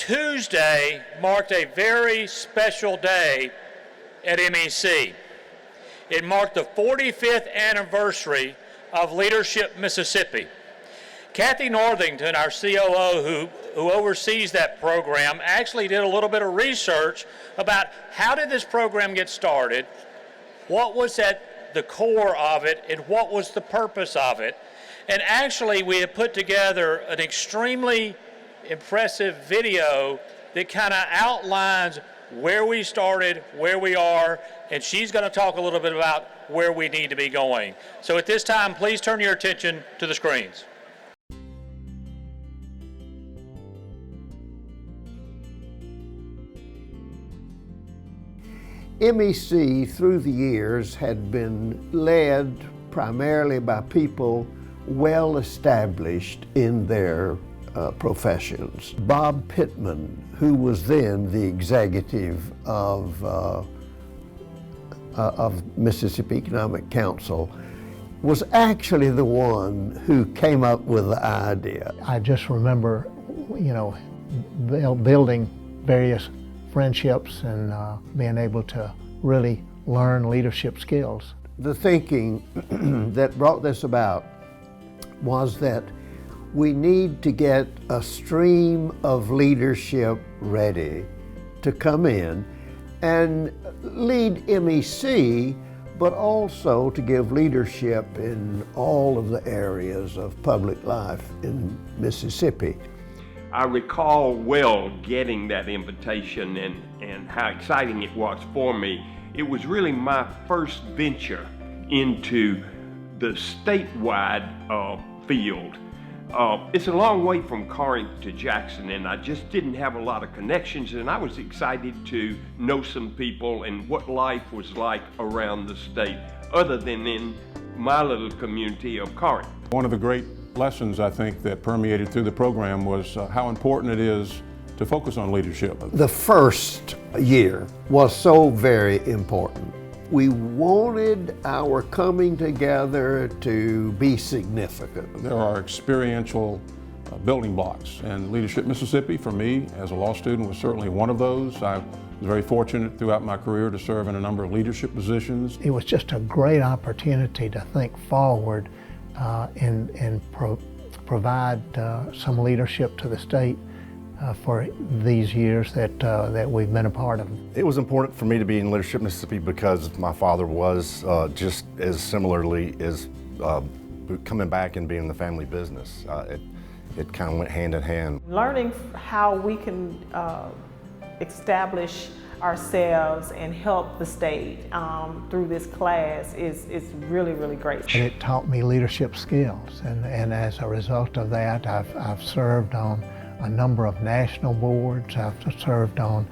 Tuesday marked a very special day at MEC. It marked the 45th anniversary of Leadership Mississippi. Cathy Northington, our COO who oversees that program, actually did a little bit of research about how did this program get started, what was at the core of it, and what was the purpose of it. And actually we have put together an extremely impressive video that kind of outlines where we started, where we are, and she's going to talk a little bit about where we need to be going. So at this time, please turn your attention to the screens. MEC through the years had been led primarily by people well established in their professions. Bob Pittman, who was then the executive of Mississippi Economic Council, was actually the one who came up with the idea. I just remember, building various friendships and being able to really learn leadership skills. The thinking that brought this about was that we need to get a stream of leadership ready to come in and lead MEC, but also to give leadership in all of the areas of public life in Mississippi. I recall well getting that invitation and how exciting it was for me. It was really my first venture into the statewide field. It's a long way from Corinth to Jackson, and I just didn't have a lot of connections, and I was excited to know some people and what life was like around the state, other than in my little community of Corinth. One of the great lessons I think that permeated through the program was how important it is to focus on leadership. The first year was so very important. We wanted our coming together to be significant. There are experiential building blocks, and Leadership Mississippi, for me as a law student, was certainly one of those. I was very fortunate throughout my career to serve in a number of leadership positions. It was just a great opportunity to think forward and provide some leadership to the state for these years that we've been a part of. It was important for me to be in Leadership Mississippi because my father was just as similarly as coming back and being in the family business. It kind of went hand in hand. Learning how we can establish ourselves and help the state through this class is really, really great. And it taught me leadership skills, and as a result of that, I've served on a number of national boards. I've served on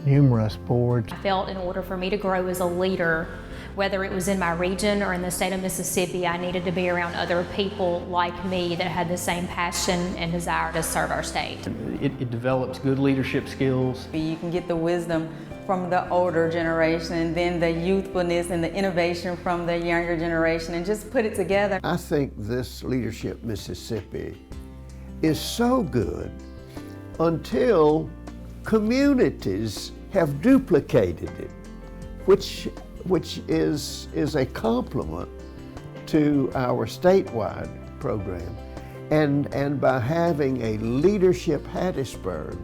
numerous boards. I felt in order for me to grow as a leader, whether it was in my region or in the state of Mississippi, I needed to be around other people like me that had the same passion and desire to serve our state. It develops good leadership skills. You can get the wisdom from the older generation and then the youthfulness and the innovation from the younger generation and just put it together. I think this Leadership Mississippi is so good until communities have duplicated it, which is a compliment to our statewide program. And by having a Leadership Hattiesburg,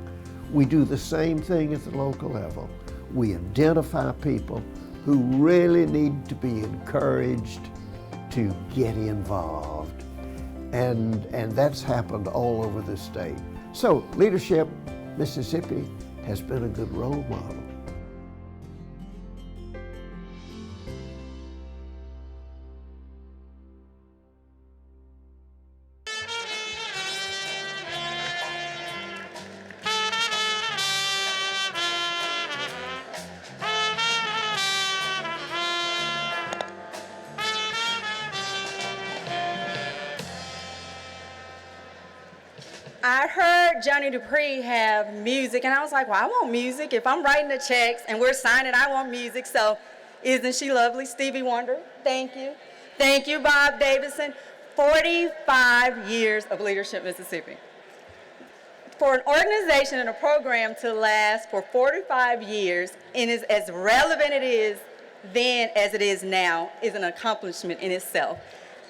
we do the same thing at the local level. We identify people who really need to be encouraged to get involved. And that's happened all over the state. So Leadership Mississippi has been a good role model. I heard Johnny Dupree have music, and I was like, well, I want music. If I'm writing the checks and we're signing, I want music. So isn't she lovely? Stevie Wonder, thank you. Thank you, Bob Davidson. 45 years of Leadership Mississippi. For an organization and a program to last for 45 years and is as relevant it is then as it is now is an accomplishment in itself.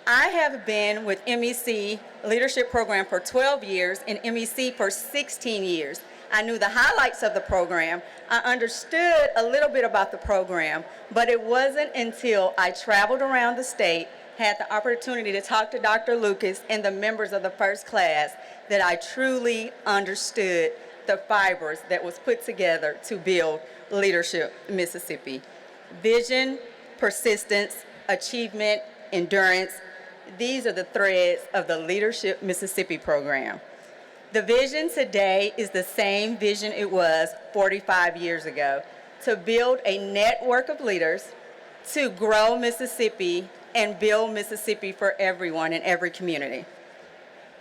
I have been with MEC Leadership Program for 12 years and MEC for 16 years. I knew the highlights of the program. I understood a little bit about the program, but it wasn't until I traveled around the state, had the opportunity to talk to Dr. Lucas and the members of the first class that I truly understood the fibers that was put together to build Leadership Mississippi. Vision, persistence, achievement, endurance, these are the threads of the Leadership Mississippi program. The vision today is the same vision it was 45 years ago, to build a network of leaders, to grow Mississippi and build Mississippi for everyone in every community.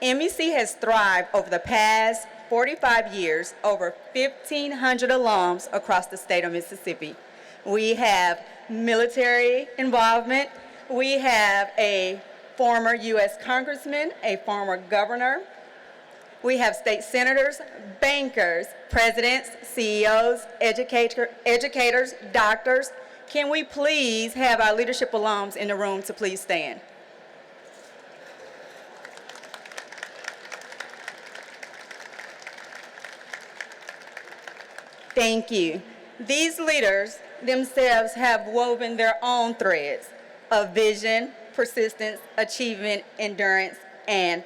MEC has thrived over the past 45 years, over 1,500 alums across the state of Mississippi. We have military involvement. We have a former U.S. congressman, a former governor. We have state senators, bankers, presidents, CEOs, educators, doctors. Can we please have our leadership alums in the room to please stand? Thank you. These leaders themselves have woven their own threads of vision, persistence, achievement, endurance, and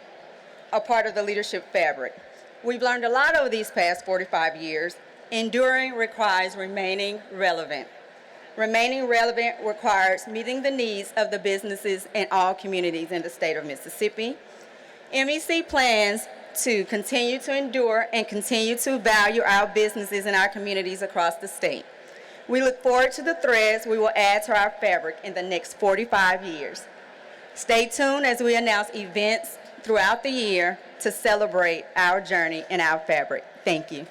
a part of the leadership fabric. We've learned a lot over these past 45 years. Enduring requires remaining relevant. Remaining relevant requires meeting the needs of the businesses in all communities in the state of Mississippi. MEC plans to continue to endure and continue to value our businesses and our communities across the state. We look forward to the threads we will add to our fabric in the next 45 years. Stay tuned as we announce events throughout the year to celebrate our journey and our fabric. Thank you.